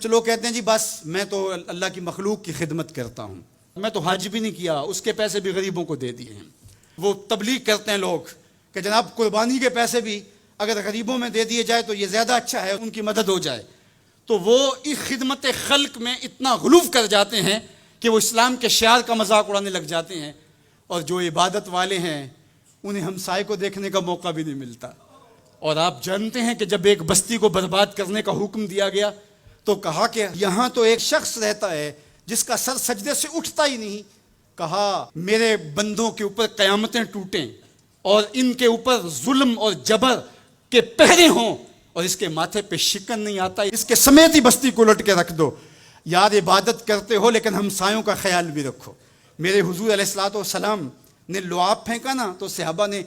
کچھ لوگ کہتے ہیں جی بس میں تو اللہ کی مخلوق کی خدمت کرتا ہوں، میں تو حج بھی نہیں کیا، اس کے پیسے بھی غریبوں کو دے دیے ہیں۔ وہ تبلیغ کرتے ہیں لوگ کہ جناب قربانی کے پیسے بھی اگر غریبوں میں دے دیے جائے تو یہ زیادہ اچھا ہے، ان کی مدد ہو جائے۔ تو وہ اس خدمت خلق میں اتنا غلو کر جاتے ہیں کہ وہ اسلام کے شعار کا مذاق اڑانے لگ جاتے ہیں، اور جو عبادت والے ہیں انہیں ہمسائے کو دیکھنے کا موقع بھی نہیں ملتا۔ اور آپ جانتے ہیں کہ جب ایک بستی کو برباد کرنے کا حکم دیا گیا تو کہا کہ یہاں تو ایک شخص رہتا ہے جس کا سر سجدے سے اٹھتا ہی نہیں۔ کہا میرے بندوں کے اوپر قیامتیں ٹوٹیں اور ان کے اوپر ظلم اور جبر کے پہرے ہوں اور اس کے ماتھے پہ شکن نہیں آتا، اس کے سمیت ہی بستی کو لٹ کے رکھ دو۔ یار عبادت کرتے ہو لیکن ہمسایوں کا خیال بھی رکھو۔ میرے حضور علیہ الصلوۃ والسلام نے لعاب پھینکا نا تو صحابہ نے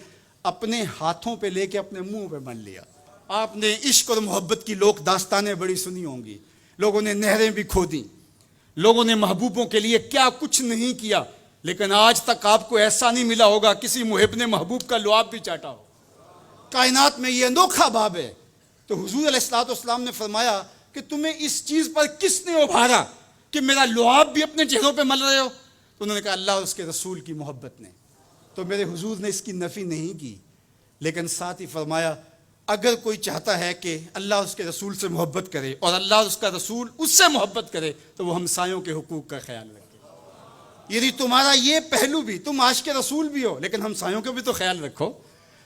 اپنے ہاتھوں پہ لے کے اپنے منہ پہ بن لیا۔ آپ نے عشق اور محبت کی لوک داستانیں بڑی سنی ہوں گی، لوگوں نے نہریں بھی کھودیں، لوگوں نے محبوبوں کے لیے کیا کچھ نہیں کیا، لیکن آج تک آپ کو ایسا نہیں ملا ہوگا کسی محب نے محبوب کا لعاب بھی چاٹا ہو۔ کائنات میں یہ انوکھا باب ہے۔ تو حضور علیہ الصلوۃ والسلام نے فرمایا کہ تمہیں اس چیز پر کس نے ابھارا کہ میرا لعاب بھی اپنے چہروں پہ مل رہے ہو؟ تو انہوں نے کہا اللہ اور اس کے رسول کی محبت نے۔ تو میرے حضور نے اس کی نفی نہیں کی، لیکن ساتھ ہی فرمایا اگر کوئی چاہتا ہے کہ اللہ اس کے رسول سے محبت کرے اور اللہ اور اس کا رسول اس سے محبت کرے تو وہ ہمسایوں کے حقوق کا خیال رکھے۔ یعنی تمہارا یہ پہلو بھی، تم عاشق رسول بھی ہو لیکن ہمسایوں کا بھی تو خیال رکھو۔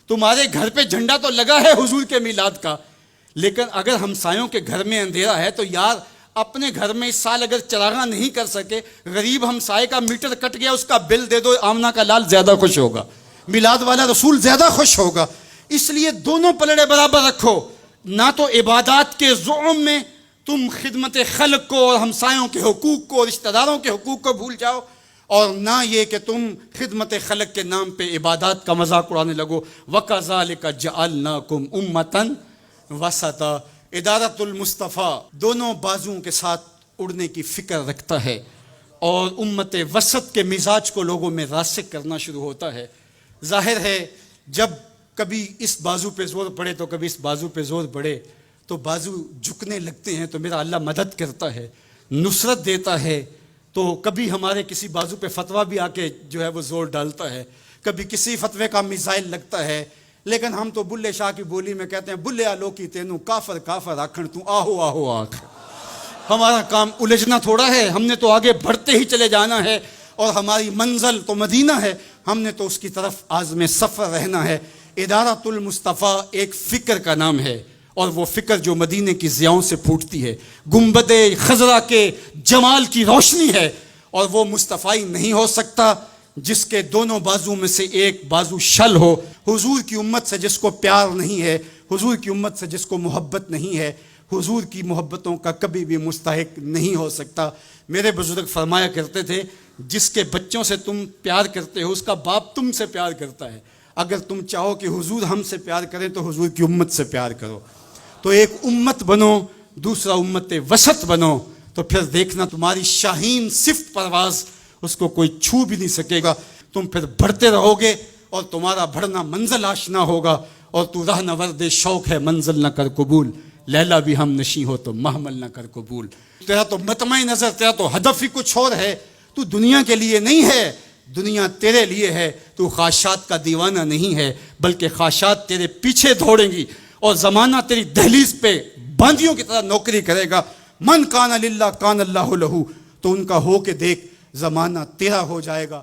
تمہارے گھر پہ جھنڈا تو لگا ہے حضور کے میلاد کا، لیکن اگر ہمسایوں کے گھر میں اندھیرا ہے تو یار اپنے گھر میں اس سال اگر چراغاں نہیں کر سکے، غریب ہمسائے کا میٹر کٹ گیا اس کا بل دے دو، آمنہ کا لال زیادہ خوش ہوگا، میلاد والا رسول زیادہ خوش ہوگا۔ اس لیے دونوں پلڑے برابر رکھو، نہ تو عبادات کے زعم میں تم خدمت خلق کو اور ہمسایوں کے حقوق کو اور رشتہ داروں کے حقوق کو بھول جاؤ، اور نہ یہ کہ تم خدمت خلق کے نام پہ عبادات کا مذاق اڑانے لگو۔ وَكَذَلِكَ جَعَلْنَاكُمْ أُمَّةً وَسَطًا۔ ادارت المصطفیٰ دونوں بازوؤں کے ساتھ اڑنے کی فکر رکھتا ہے اور امت وسط کے مزاج کو لوگوں میں راسخ کرنا شروع ہوتا ہے۔ ظاہر ہے جب کبھی اس بازو پہ زور پڑے تو کبھی اس بازو پہ زور پڑے تو بازو جھکنے لگتے ہیں، تو میرا اللہ مدد کرتا ہے، نصرت دیتا ہے۔ تو کبھی ہمارے کسی بازو پہ فتویٰ بھی آ کے جو ہے وہ زور ڈالتا ہے، کبھی کسی فتوے کا میزائل لگتا ہے، لیکن ہم تو بلے شاہ کی بولی میں کہتے ہیں بلے آلوکی تینوں کافر کافر آکھن تو آہو آہو آکھ۔ ہمارا کام الجھنا تھوڑا ہے، ہم نے تو آگے بڑھتے ہی چلے جانا ہے، اور ہماری منزل تو مدینہ ہے، ہم نے تو اس کی طرف عازم سفر رہنا ہے۔ ادارت المصطفیٰ ایک فکر کا نام ہے، اور وہ فکر جو مدینے کی ضیاؤں سے پھوٹتی ہے، گنبد خضرا کے جمال کی روشنی ہے، اور وہ مصطفی نہیں ہو سکتا جس کے دونوں بازو میں سے ایک بازو شل ہو۔ حضور کی امت سے جس کو پیار نہیں ہے، حضور کی امت سے جس کو محبت نہیں ہے، حضور کی محبتوں کا کبھی بھی مستحق نہیں ہو سکتا۔ میرے بزرگ فرمایا کرتے تھے جس کے بچوں سے تم پیار کرتے ہو اس کا باپ تم سے پیار کرتا ہے۔ اگر تم چاہو کہ حضور ہم سے پیار کریں تو حضور کی امت سے پیار کرو۔ تو ایک امت بنو، دوسرا امت وسط بنو، تو پھر دیکھنا تمہاری شاہین صفت پرواز اس کو کوئی چھو بھی نہیں سکے گا۔ تم پھر بڑھتے رہو گے اور تمہارا بڑھنا منزل آشنا ہوگا، اور تو راہ نورد شوق ہے منزل نہ کر قبول، لیلا بھی ہم نشیں ہو تو محمل نہ کر قبول۔ تیرا تو مطمع نظر، تیرا تو ہدف ہی کچھ اور ہے، تو دنیا کے لیے نہیں ہے، دنیا تیرے لیے ہے۔ تو خواہشات کا دیوانہ نہیں ہے، بلکہ خواہشات تیرے پیچھے دوڑیں گی، اور زمانہ تیری دہلیز پہ باندیوں کی طرح نوکری کرے گا۔ من کان للہ کان اللہ لہو، تو ان کا ہو کے دیکھ، زمانہ تیرا ہو جائے گا۔